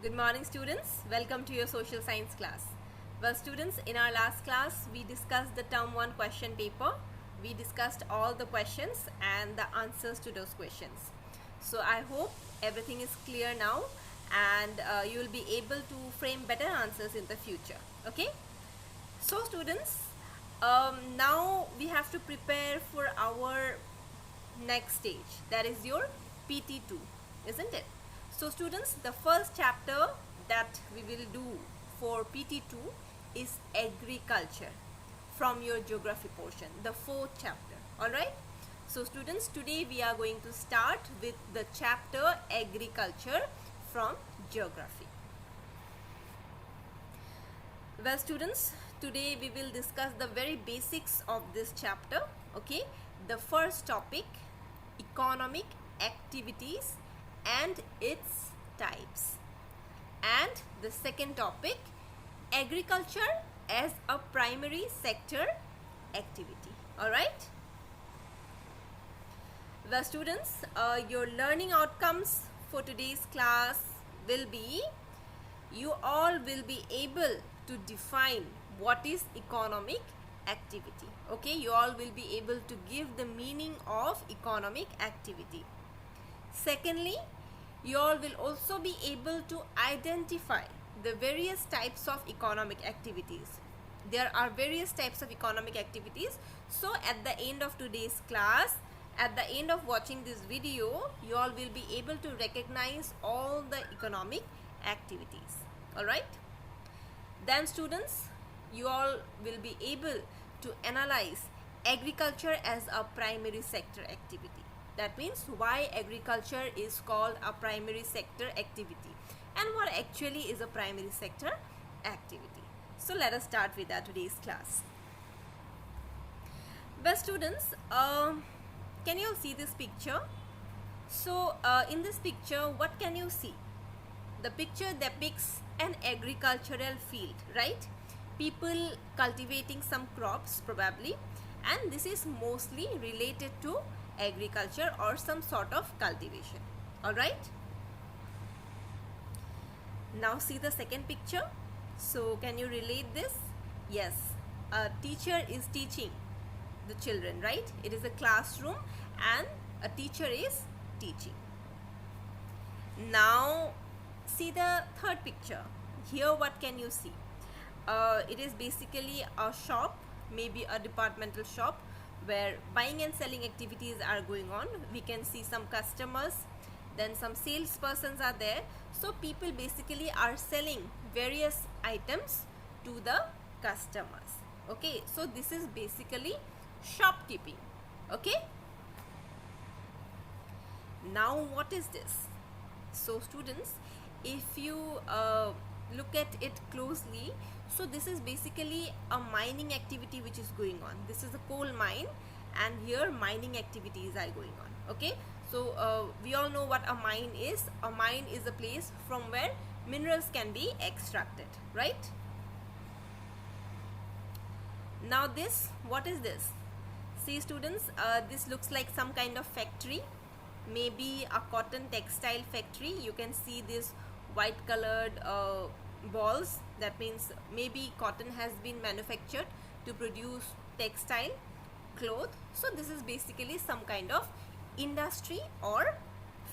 Good morning, students. Welcome to your social science class. Well, students, in our last class, we discussed the term 1 question paper. We discussed all the questions and the answers to those questions. So I hope everything is clear now and you will be able to frame better answers in the future. Okay? So students, now we have to prepare for our next stage, that is your PT2, isn't it? So students, the first chapter that we will do for PT2 is agriculture from your geography portion, the fourth chapter. Alright, so students, today we are going to start with the chapter agriculture from geography. Well students, today we will discuss the very basics of this chapter. Okay, the first topic, economic activities and its types, and the second topic, agriculture as a primary sector activity. All right, well students, your learning outcomes for today's class will be, you all will be able to define what is economic activity. Okay, you all will be able to give the meaning of economic activity. Secondly, you all will also be able to identify the various types of economic activities. There are various types of economic activities. So at the end of today's class, at the end of watching this video, you all will be able to recognize all the economic activities. Alright? Then students, you all will be able to analyze agriculture as a primary sector activity. That means why agriculture is called a primary sector activity and what actually is a primary sector activity. So let us start with our today's class. Well students, can you see this picture? So in this picture, what can you see? The picture depicts an agricultural field, right? People cultivating some crops probably, and this is mostly related to agriculture or some sort of cultivation. All right, now see the second picture. So can you relate this? Yes, a teacher is teaching the children, right? It is a classroom and a teacher is teaching. Now see the third picture. Here what can you see? It is basically a shop, maybe a departmental shop, where buying and selling activities are going on. We can see some customers, then some salespersons are there. So people basically are selling various items to the customers. Okay, so this is basically shopkeeping. Okay, now what is this? So students, if you look at it closely, so this is basically a mining activity which is going on. This is a coal mine and here mining activities are going on. Okay, so we all know what a mine is. A mine is a place from where minerals can be extracted, right? Now this, what is this? See students, this looks like some kind of factory, maybe a cotton textile factory. You can see this white colored balls. That means maybe cotton has been manufactured to produce textile cloth. So this is basically some kind of industry or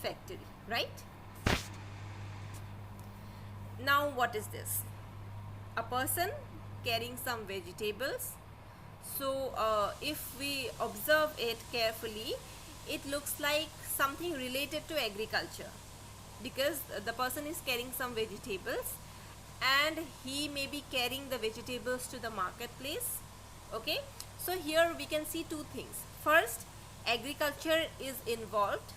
factory, right? Now what is this? A person carrying some vegetables. So if we observe it carefully, it looks like something related to agriculture, because the person is carrying some vegetables and he may be carrying the vegetables to the marketplace. Okay, so here we can see two things. First, agriculture is involved,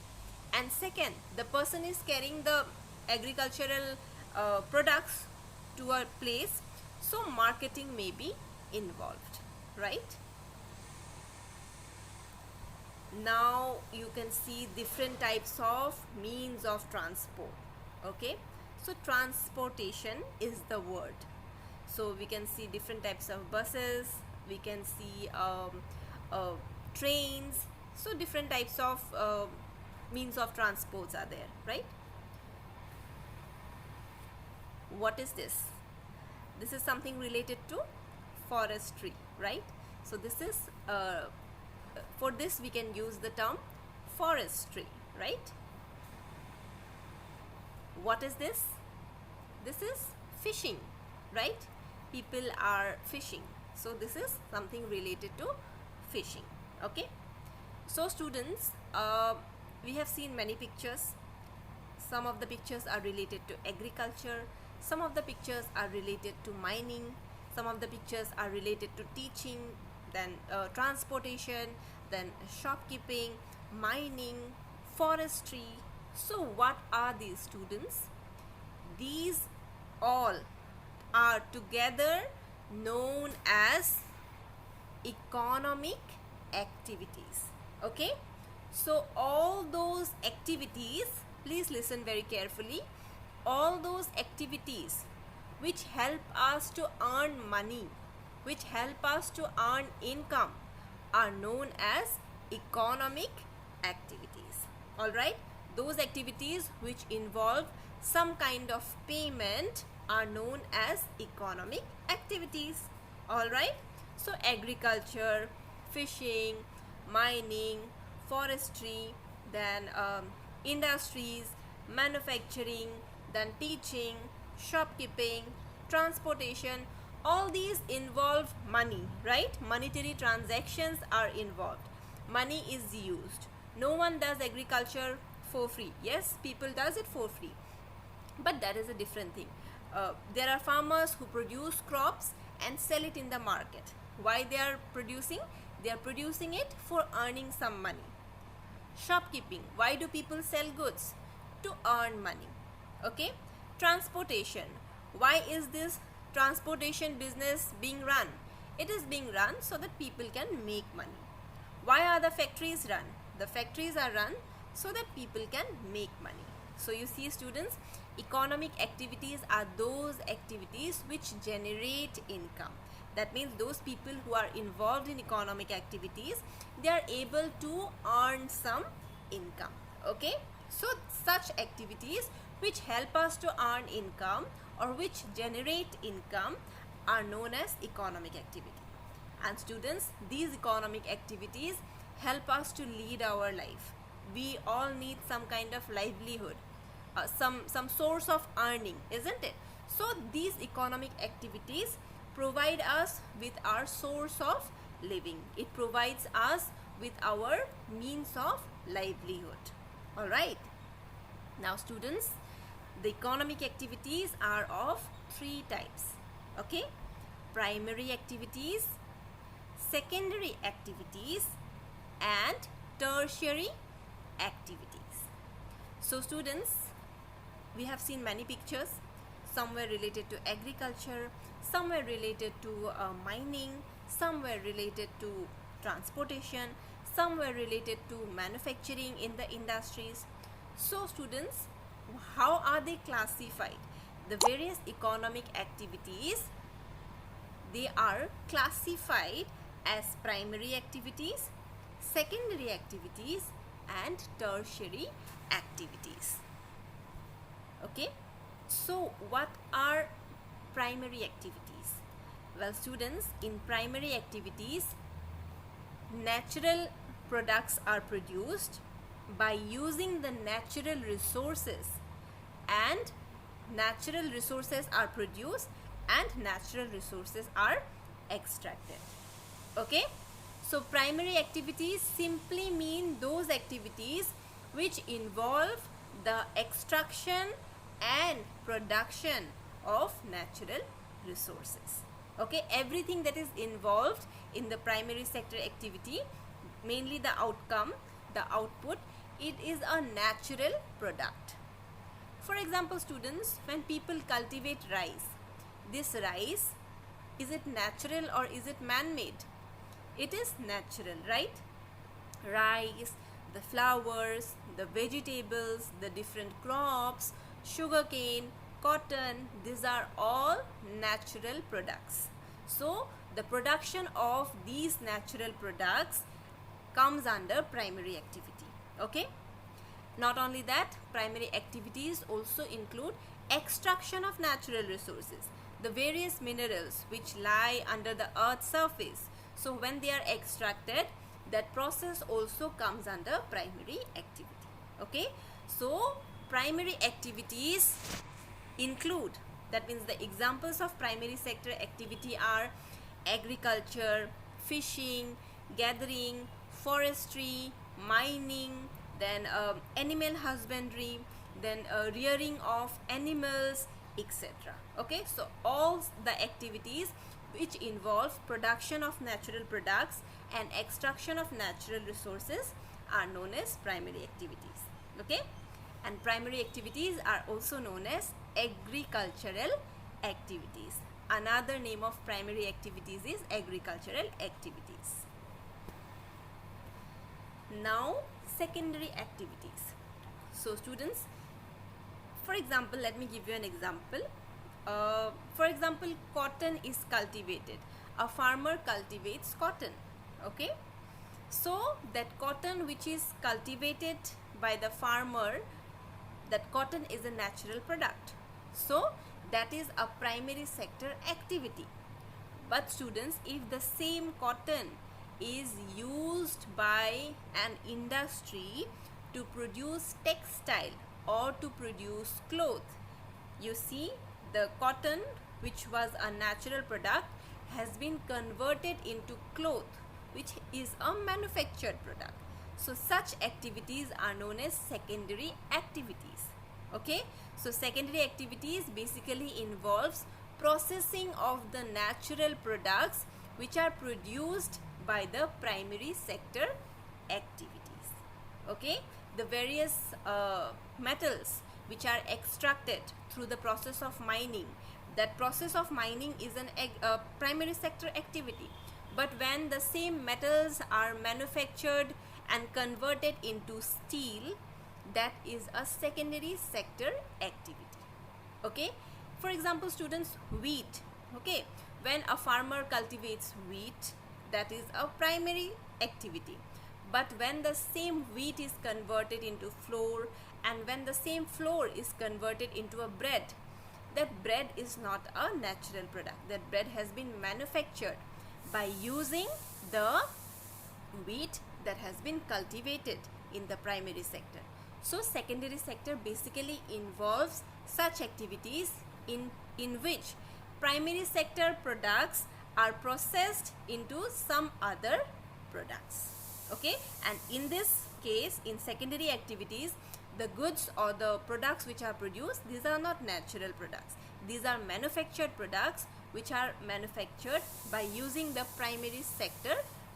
and second, the person is carrying the agricultural products to a place, so marketing may be involved, right? Now you can see different types of means of transport. Okay, so transportation is the word. So we can see different types of buses, we can see trains. So different types of means of transports are there, right? What is this? This is something related to forestry, right? So this is for this we can use the term forestry, right? What is this? This is fishing, right? People are fishing, so this is something related to fishing. Okay, so students, we have seen many pictures. Some of the pictures are related to agriculture, some of the pictures are related to mining, some of the pictures are related to teaching, then transportation, then shopkeeping, mining, forestry. So what are these, students? These all are together known as economic activities. Okay, so all those activities, please listen very carefully, all those activities which help us to earn money, which help us to earn income, are known as economic activities. All right, those activities which involve some kind of payment are known as economic activities. All right, so agriculture, fishing, mining, forestry, then industries, manufacturing, then teaching, shopkeeping, transportation, all these involve money, right? Monetary transactions are involved. Money is used. No one does agriculture for free. Yes, people does it for free, but that is a different thing. There are farmers who produce crops and sell it in the market. Why they are producing? They are producing it for earning some money. Shopkeeping, why do people sell goods? To earn money. Okay, transportation, why is this transportation business being run? It is being run so that people can make money. Why are the factories run? The factories are run so that people can make money. So you see, students, economic activities are those activities which generate income. That means those people who are involved in economic activities, they are able to earn some income. Okay, so such activities which help us to earn income or which generate income are known as economic activity. And students, these economic activities help us to lead our life. We all need some kind of livelihood, some source of earning, isn't it? So these economic activities provide us with our source of living. It provides us with our means of livelihood. All right, now students, the economic activities are of three types. Okay, primary activities, secondary activities, and tertiary activities. So students, we have seen many pictures. Some were related to agriculture, some were related to mining, some were related to transportation, some were related to manufacturing in the industries. So students, how are they classified? The various economic activities, they are classified as primary activities, secondary activities, and tertiary activities. Okay, so what are primary activities? Well, students, in primary activities, natural products are produced by using the natural resources, and natural resources are produced and natural resources are extracted. Okay, so primary activities simply mean those activities which involve the extraction and production of natural resources. Okay, everything that is involved in the primary sector activity, mainly the outcome, the output, it is a natural product. For example, students, when people cultivate rice, this rice, is it natural or is it man-made? It is natural, right? Rice, the flowers, the vegetables, the different crops, sugarcane, cotton, these are all natural products. So the production of these natural products comes under primary activity. Okay, not only that, primary activities also include extraction of natural resources, the various minerals which lie under the earth's surface. So when they are extracted, that process also comes under primary activity. Okay, so primary activities include, that means the examples of primary sector activity are agriculture, fishing, gathering, forestry, mining, then animal husbandry, then rearing of animals, etc. Okay, so all the activities which involve production of natural products and extraction of natural resources are known as primary activities. Okay, and primary activities are also known as agricultural activities. Another name of primary activities is agricultural activities. Now secondary activities. So students, for example, let me give you an example. For example, cotton is cultivated. A farmer cultivates cotton. Okay, so that cotton which is cultivated by the farmer, that cotton is a natural product. So that is a primary sector activity. But students, if the same cotton is used by an industry to produce textile or to produce cloth, you see, the cotton which was a natural product has been converted into cloth which is a manufactured product. So such activities are known as secondary activities. Okay, so secondary activities basically involves processing of the natural products which are produced by the primary sector activities. Okay, the various metals which are extracted through the process of mining, that process of mining is an primary sector activity. But when the same metals are manufactured and converted into steel, that is a secondary sector activity. Okay, for example students, wheat. Okay, when a farmer cultivates wheat, that is a primary activity. But when the same wheat is converted into flour, and when the same flour is converted into a bread, that bread is not a natural product. That bread has been manufactured by using the wheat that has been cultivated in the primary sector. So secondary sector basically involves such activities in which primary sector products are processed into some other products. Okay, and in this case, in secondary activities, the goods or the products which are produced, these are not natural products. These are manufactured products which are manufactured by using the primary sector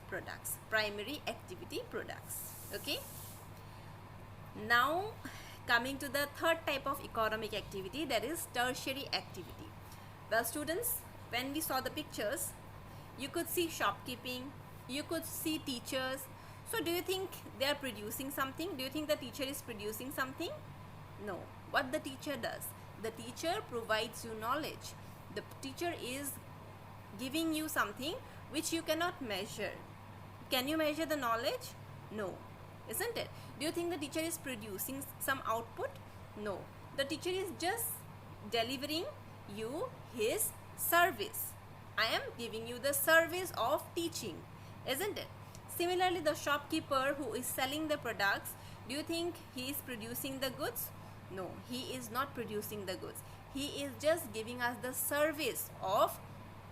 products, primary activity products. Okay, now coming to the third type of economic activity, that is tertiary activity. Well students, when we saw the pictures, you could see shopkeeping, you could see teachers. So do you think they are producing something? Do you think the teacher is producing something? No. What the teacher does? The teacher provides you knowledge. The teacher is giving you something which you cannot measure. Can you measure the knowledge? No. Isn't it? Do you think the teacher is producing some output? No. The teacher is just delivering you his service. I am giving you the service of teaching, isn't it? Similarly, the shopkeeper who is selling the products, do you think he is producing the goods? No, he is not producing the goods. He is just giving us the service of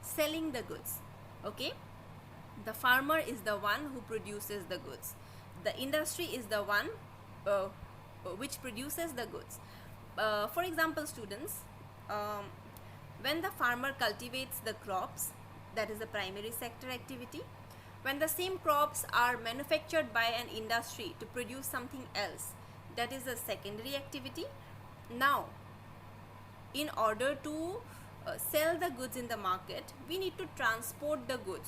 selling the goods. Okay? The farmer is the one who produces the goods. The industry is the one which produces the goods. For example, students, when the farmer cultivates the crops, that is a primary sector activity. When the same crops are manufactured by an industry to produce something else, that is a secondary activity. Now, in order to sell the goods in the market, we need to transport the goods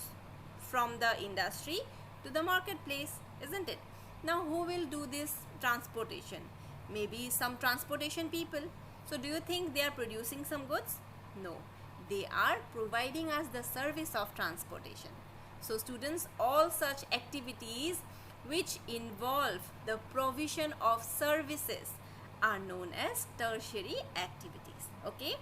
from the industry to the marketplace, isn't it? Now, who will do this transportation? Maybe some transportation people. So, do you think they are producing some goods? No, they are providing us the service of transportation. So students, all such activities which involve the provision of services are known as tertiary activities. Okay,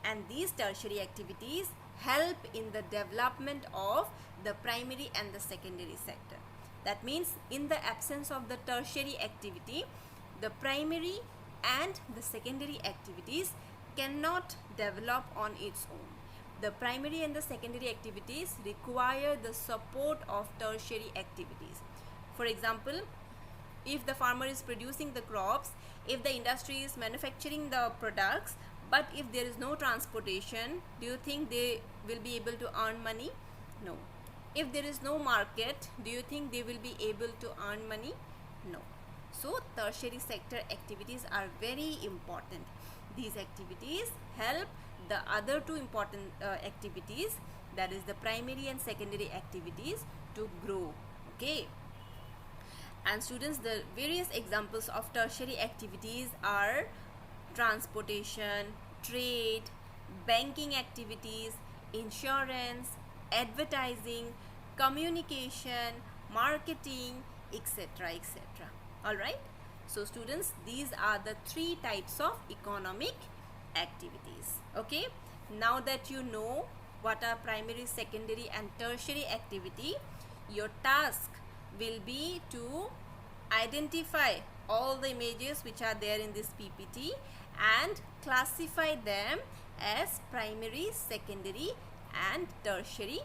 and these tertiary activities help in the development of the primary and the secondary sector. That means in the absence of the tertiary activity, the primary and the secondary activities cannot develop on its own. The primary and the secondary activities require the support of tertiary activities. For example, if the farmer is producing the crops, if the industry is manufacturing the products, but if there is no transportation, do you think they will be able to earn money? No. If there is no market, do you think they will be able to earn money? No. So tertiary sector activities are very important. These activities help the other two important activities, that is the primary and secondary activities, to grow. Okay. And students, the various examples of tertiary activities are transportation, trade, banking activities, insurance, advertising, communication, marketing, etc., etc. Alright. So students, these are the three types of economic activities. Okay. Now that you know what are primary, secondary and tertiary activity, your task will be to identify all the images which are there in this PPT and classify them as primary, secondary and tertiary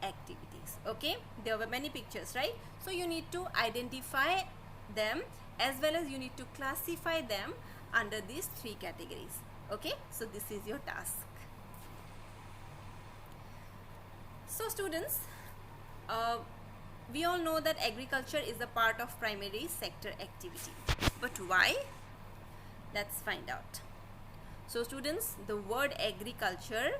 activities. Okay, there were many pictures, right? So you need to identify them as well as you need to classify them under these three categories. Okay, so this is your task. So students, we all know that agriculture is a part of primary sector activity. But why? Let's find out. So students, the word agriculture,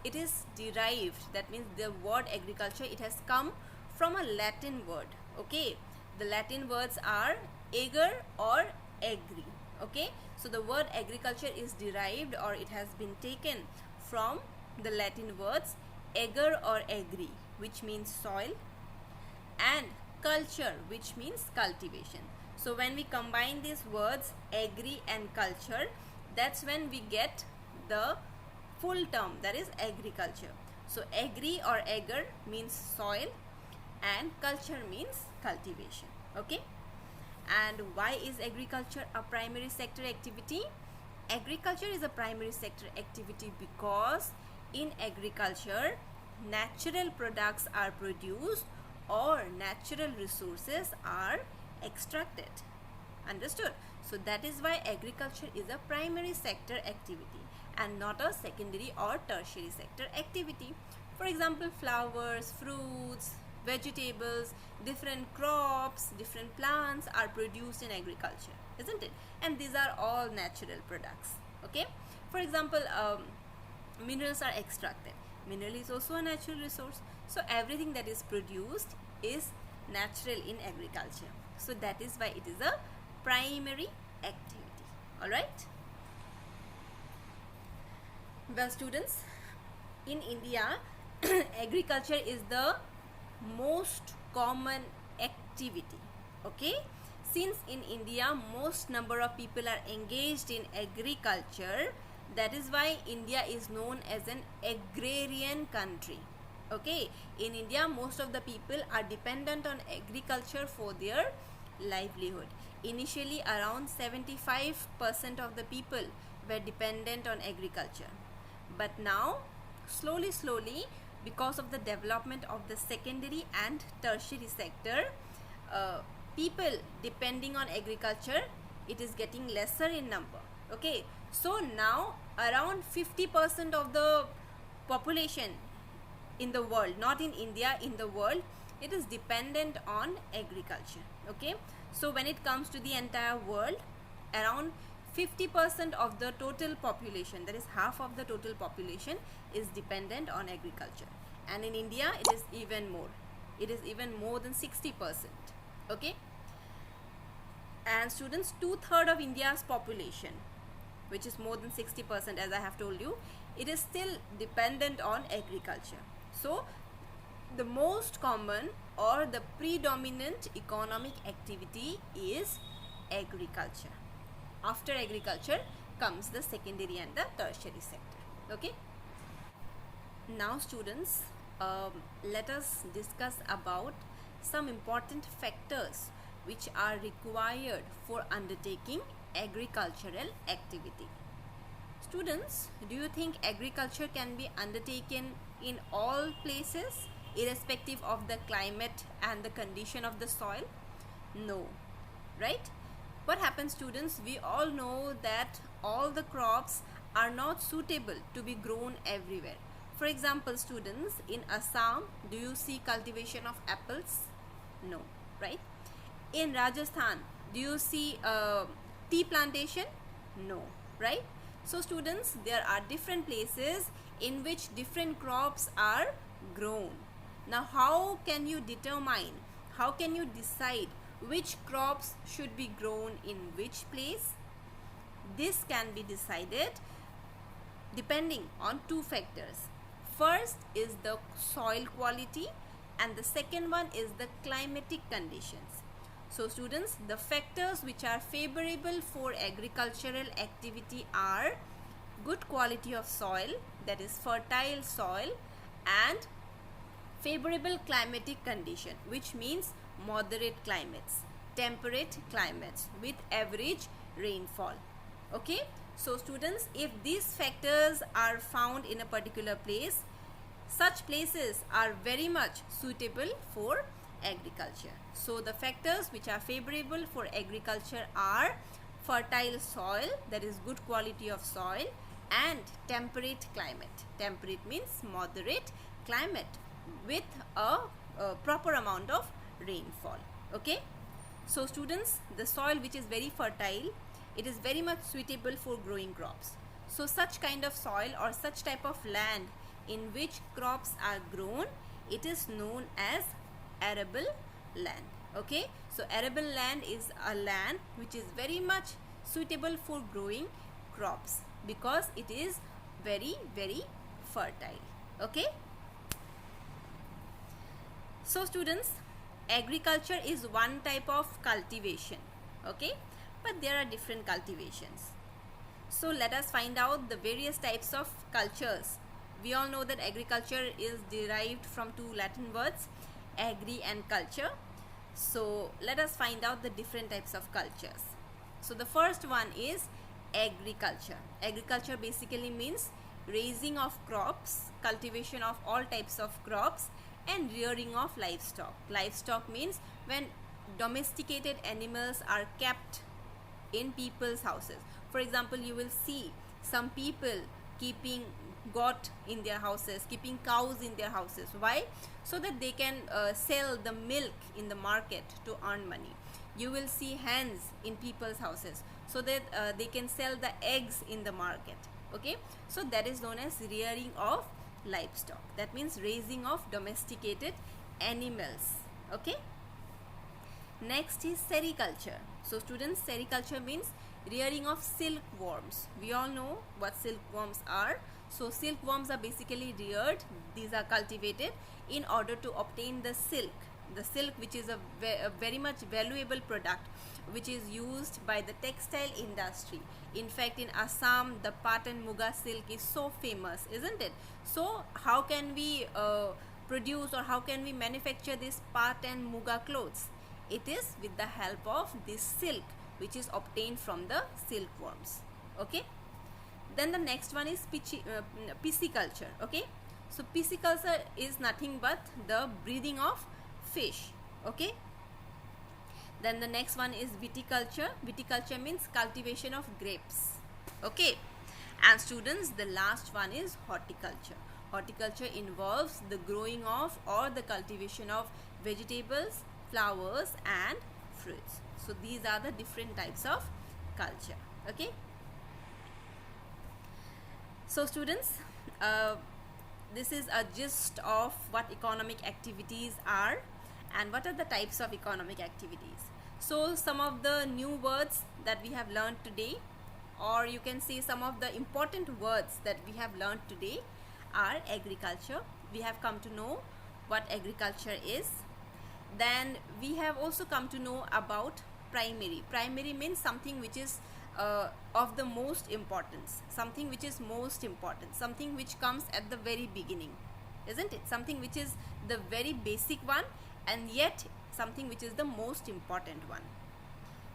it is derived, that means the word agriculture, it has come from a Latin word. Okay, the Latin words are ager or agri. Okay, so the word agriculture is derived, or it has been taken from the Latin words ager or agri, which means soil, and culture, which means cultivation. So when we combine these words agri and culture, that's when we get the full term, that is agriculture. So agri or ager means soil and culture means cultivation. Okay, and why is agriculture a primary sector activity? Agriculture is a primary sector activity because in agriculture natural products are produced or natural resources are extracted. Understood? So that is why agriculture is a primary sector activity and not a secondary or tertiary sector activity. For example, flowers, fruits, vegetables, different crops, different plants are produced in agriculture, isn't it? And these are all natural products. Okay, for example, minerals are extracted. Mineral is also a natural resource. So everything that is produced is natural in agriculture. So that is why it is a primary activity. Alright. Well students, in India agriculture is the most common activity. Okay, since in India most number of people are engaged in agriculture, that is why India is known as an agrarian country. Okay, in India most of the people are dependent on agriculture for their livelihood. Initially around 75% of the people were dependent on agriculture, but now slowly because of the development of the secondary and tertiary sector, people depending on agriculture, it is getting lesser in number. Okay, so now around 50% of the population in the world, not in India, in the world, it is dependent on agriculture. Okay, so when it comes to the entire world, around 50% of the total population, that is half of the total population, is dependent on agriculture. And in India it is even more, it is even more than 60%. Okay, and students, 2/3 of India's population, which is more than 60%, as I have told you, it is still dependent on agriculture. So the most common or the predominant economic activity is agriculture. After agriculture comes the secondary and the tertiary sector. Okay. Now students, let us discuss about some important factors which are required for undertaking agricultural activity. Students, do you think agriculture can be undertaken in all places irrespective of the climate and the condition of the soil? No, right? What happens, students? We all know that all the crops are not suitable to be grown everywhere. For example, students, in Assam, do you see cultivation of apples? No, right? In Rajasthan, do you see tea plantation? No, right? So students, there are different places in which different crops are grown. Now, how can you determine, how can you decide which crops should be grown in which place? This can be decided depending on two factors. First is the soil quality and the second one is the climatic conditions. So students, the factors which are favorable for agricultural activity are good quality of soil, that is fertile soil, and favorable climatic condition, which means moderate climates, temperate climates with average rainfall. Okay, so students, if these factors are found in a particular place, such places are very much suitable for agriculture. So the factors which are favorable for agriculture are fertile soil, that is good quality of soil, and temperate climate. Temperate means moderate climate with a proper amount of rainfall. Okay, so students, the soil which is very fertile, it is very much suitable for growing crops. So such kind of soil or such type of land in which crops are grown, it is known as arable land. Okay, so arable land is a land which is very much suitable for growing crops because it is very fertile. Okay, so students, agriculture is one type of cultivation. Okay, but there are different cultivations. So let us find out the various types of cultures. We all know that agriculture is derived from two Latin words, agri and culture. So let us find out the different types of cultures. So the first one is agriculture. Agriculture basically means raising of crops, cultivation of all types of crops, and rearing of livestock. Livestock means when domesticated animals are kept in people's houses. For example, you will see some people keeping goat in their houses, keeping cows in their houses. Why? So that they can sell the milk in the market to earn money. You will see hens in people's houses so that they can sell the eggs in the market. Okay, so that is known as rearing of livestock. That means raising of domesticated animals. Okay, next is sericulture. So students, sericulture means rearing of silkworms. We all know what silkworms are. So silkworms are basically reared, these are cultivated in order to obtain the silk which is a very much valuable product which is used by the textile industry. In fact, in Assam, the Pat and Muga silk is so famous, isn't it? So how can we produce or how can we manufacture this Pat and Muga clothes? It is with the help of this silk which is obtained from the silkworms. Okay, then the next one is pisciculture. Okay, so pisciculture is nothing but the breeding of fish. Okay, then the next one is viticulture. Viticulture means cultivation of grapes. Okay, and students, the last one is horticulture. Horticulture involves the growing of or the cultivation of vegetables, flowers and fruits. So these are the different types of culture. Okay, so students, this is a gist of what economic activities are and what are the types of economic activities. So some of the new words that we have learned today, or you can say some of the important words that we have learned today are agriculture. We have come to know what agriculture is. Then we have also come to know about primary. Primary means something which is of the most importance, something which is most important, something which comes at the very beginning, isn't it? Something which is the very basic one and yet something which is the most important one.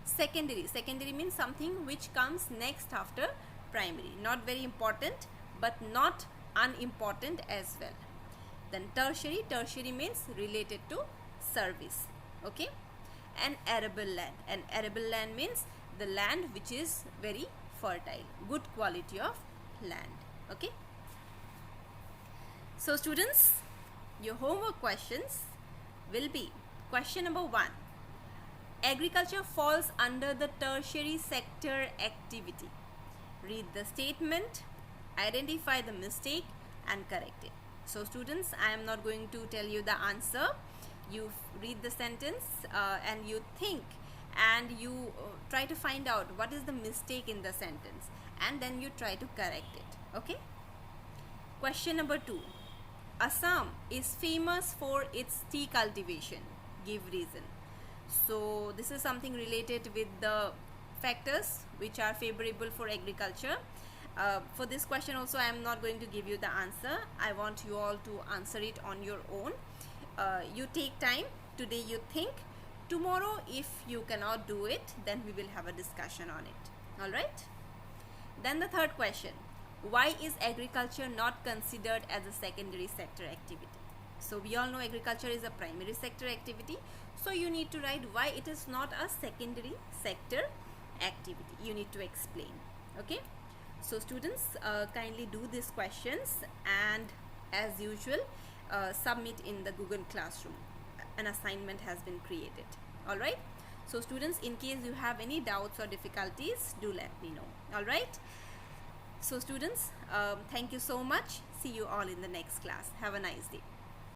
Secondary means something which comes next after primary, not very important but not unimportant as well. Then tertiary means related to service, okay. And arable land means the land which is very fertile, good quality of land, okay. So students, your homework questions will be: question number 1, agriculture falls under the tertiary sector activity. Read the statement, identify the mistake and correct it. So students, I am not going to tell you the answer. You read the sentence and you think and you try to find out what is the mistake in the sentence and then you try to correct it, okay. Question number 2, Assam is famous for its tea cultivation. Give reason. So this is something related with the factors which are favorable for agriculture. For this question also I am not going to give you the answer. I want you all to answer it on your own. You take time, today you think, tomorrow if you cannot do it then we will have a discussion on it, alright. Then the third question, why is agriculture not considered as a secondary sector activity? So we all know agriculture is a primary sector activity, so you need to write why it is not a secondary sector activity. You need to explain, okay. So students, kindly do these questions and as usual submit in the Google Classroom. An assignment has been created, alright. So students, in case you have any doubts or difficulties, do let me know, alright. So students, thank you so much. See you all in the next class. Have a nice day.